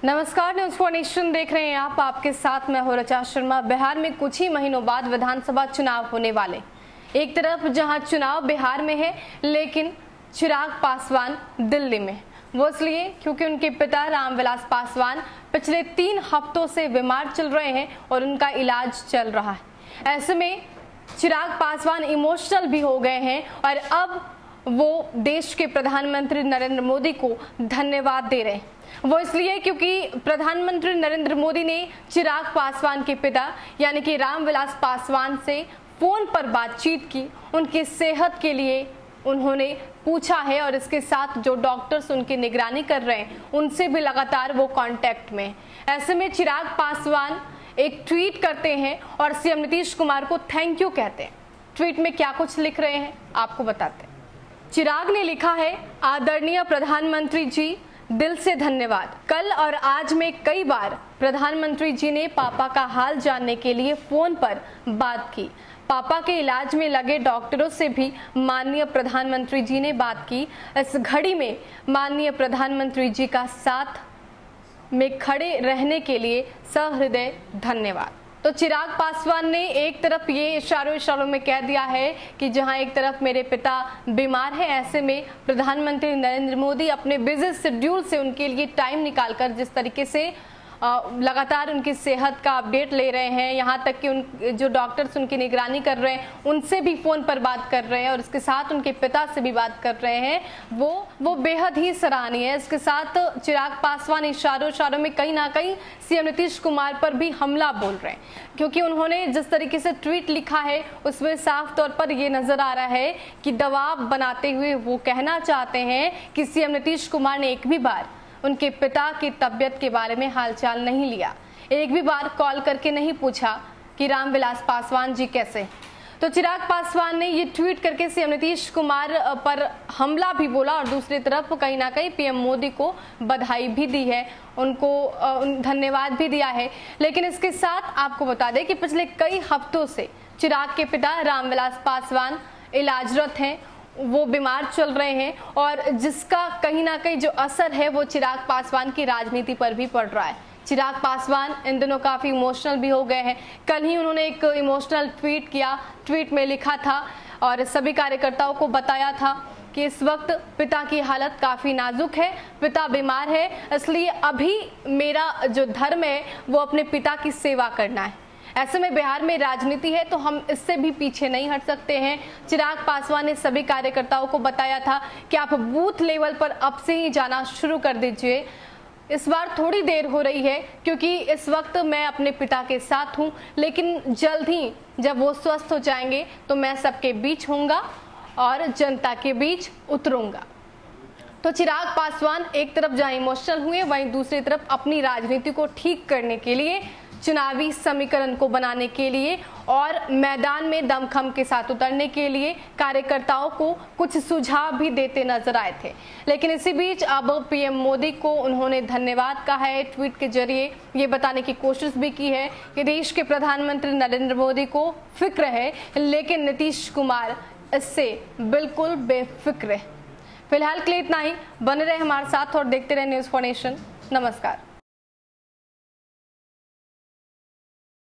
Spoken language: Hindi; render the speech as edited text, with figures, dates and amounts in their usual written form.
नमस्कार, न्यूज फॉर नेशन देख रहे हैं आप। आपके साथ मैं हूं रचा शर्मा। बिहार में कुछ ही महीनों बाद विधानसभा चुनाव होने वाले। एक तरफ जहां चुनाव बिहार में है, लेकिन चिराग पासवान दिल्ली में। वो इसलिए क्योंकि उनके पिता रामविलास पासवान पिछले 3 हफ्तों से बीमार चल रहे हैं और उनका इलाज चल रहा है। ऐसे में चिराग पासवान इमोशनल भी हो गए हैं और अब वो देश के प्रधानमंत्री नरेंद्र मोदी को धन्यवाद दे रहे हैं। वो इसलिए क्योंकि प्रधानमंत्री नरेंद्र मोदी ने चिराग पासवान के पिता यानी कि रामविलास पासवान से फोन पर बातचीत की, उनकी सेहत के लिए उन्होंने पूछा है और इसके साथ जो डॉक्टर्स उनकी निगरानी कर रहे हैं उनसे भी लगातार वो कांटेक्ट में। ऐसे में चिराग पासवान एक ट्वीट करते हैं और सीएम नीतीश कुमार को थैंक यू कहते हैं। ट्वीट में क्या कुछ लिख रहे हैं आपको बताते हैं। चिराग ने लिखा है, आदरणीय प्रधानमंत्री जी, दिल से धन्यवाद। कल और आज में कई बार प्रधानमंत्री जी ने पापा का हाल जानने के लिए फोन पर बात की। पापा के इलाज में लगे डॉक्टरों से भी माननीय प्रधानमंत्री जी ने बात की। इस घड़ी में माननीय प्रधानमंत्री जी का साथ में खड़े रहने के लिए सहृदय धन्यवाद। तो चिराग पासवान ने एक तरफ ये इशारों में कह दिया है कि जहां एक तरफ मेरे पिता बीमार हैं, ऐसे में प्रधानमंत्री नरेंद्र मोदी अपने बिजी शेड्यूल से उनके लिए टाइम निकालकर जिस तरीके से लगातार उनकी सेहत का अपडेट ले रहे हैं, यहाँ तक कि उन जो डॉक्टर्स उनकी निगरानी कर रहे हैं उनसे भी फोन पर बात कर रहे हैं और इसके साथ उनके पिता से भी बात कर रहे हैं, वो बेहद ही सराहनीय है। इसके साथ चिराग पासवान इशारों में कहीं ना कहीं सीएम नीतीश कुमार पर भी हमला बोल रहे हैं, क्योंकि उन्होंने जिस तरीके से ट्वीट लिखा है उसमें साफ तौर पर यह नजर आ रहा है कि दबाव बनाते हुए वो कहना चाहते हैं कि सीएम नीतीश कुमार ने एक भी बार उनके पिता की तबीयत के बारे में हालचाल नहीं लिया, एक भी बार कॉल करके नहीं पूछा कि रामविलास पासवान जी कैसे। तो चिराग पासवान ने ये ट्वीट करके सीएम नीतीश कुमार पर हमला भी बोला और दूसरी तरफ कहीं ना कहीं पीएम मोदी को बधाई भी दी है, उनको धन्यवाद भी दिया है। लेकिन इसके साथ आपको बता दें कि पिछले कई हफ्तों से चिराग के पिता रामविलास पासवान इलाजरत हैं, वो बीमार चल रहे हैं और जिसका कहीं ना कहीं जो असर है वो चिराग पासवान की राजनीति पर भी पड़ रहा है। चिराग पासवान इन दिनों काफी इमोशनल भी हो गए हैं। कल ही उन्होंने एक इमोशनल ट्वीट किया। ट्वीट में लिखा था और सभी कार्यकर्ताओं को बताया था कि इस वक्त पिता की हालत काफी नाजुक है, पिता बीमार है, इसलिए अभी मेरा जो धर्म है वो अपने पिता की सेवा करना है। ऐसे में बिहार में राजनीति है तो हम इससे भी पीछे नहीं हट सकते हैं। चिराग पासवान ने सभी कार्यकर्ताओं को बताया था कि आप बूथ लेवल पर अब से ही जाना शुरू कर दीजिए। इस बार थोड़ी देर हो रही है क्योंकि इस वक्त मैं अपने पिता के साथ हूं, लेकिन जल्द ही जब वो स्वस्थ हो जाएंगे तो मैं सबके बीच होऊंगा और जनता के बीच उतरूंगा। तो चिराग पासवान एक तरफ जहां इमोशनल हुए, वहीं दूसरी तरफ अपनी राजनीति को ठीक करने के लिए, चुनावी समीकरण को बनाने के लिए और मैदान में दमखम के साथ उतरने के लिए कार्यकर्ताओं को कुछ सुझाव भी देते नजर आए थे। लेकिन इसी बीच अब पीएम मोदी को उन्होंने धन्यवाद कहा है। ट्वीट के जरिए ये बताने की कोशिश भी की है कि देश के प्रधानमंत्री नरेंद्र मोदी को फिक्र है, लेकिन नीतीश कुमार इससे बिल्कुल बेफिक्र है। फिलहाल के लिए इतना ही। बने रहे हमारे साथ और देखते रहे न्यूज फॉर नेशन। नमस्कार।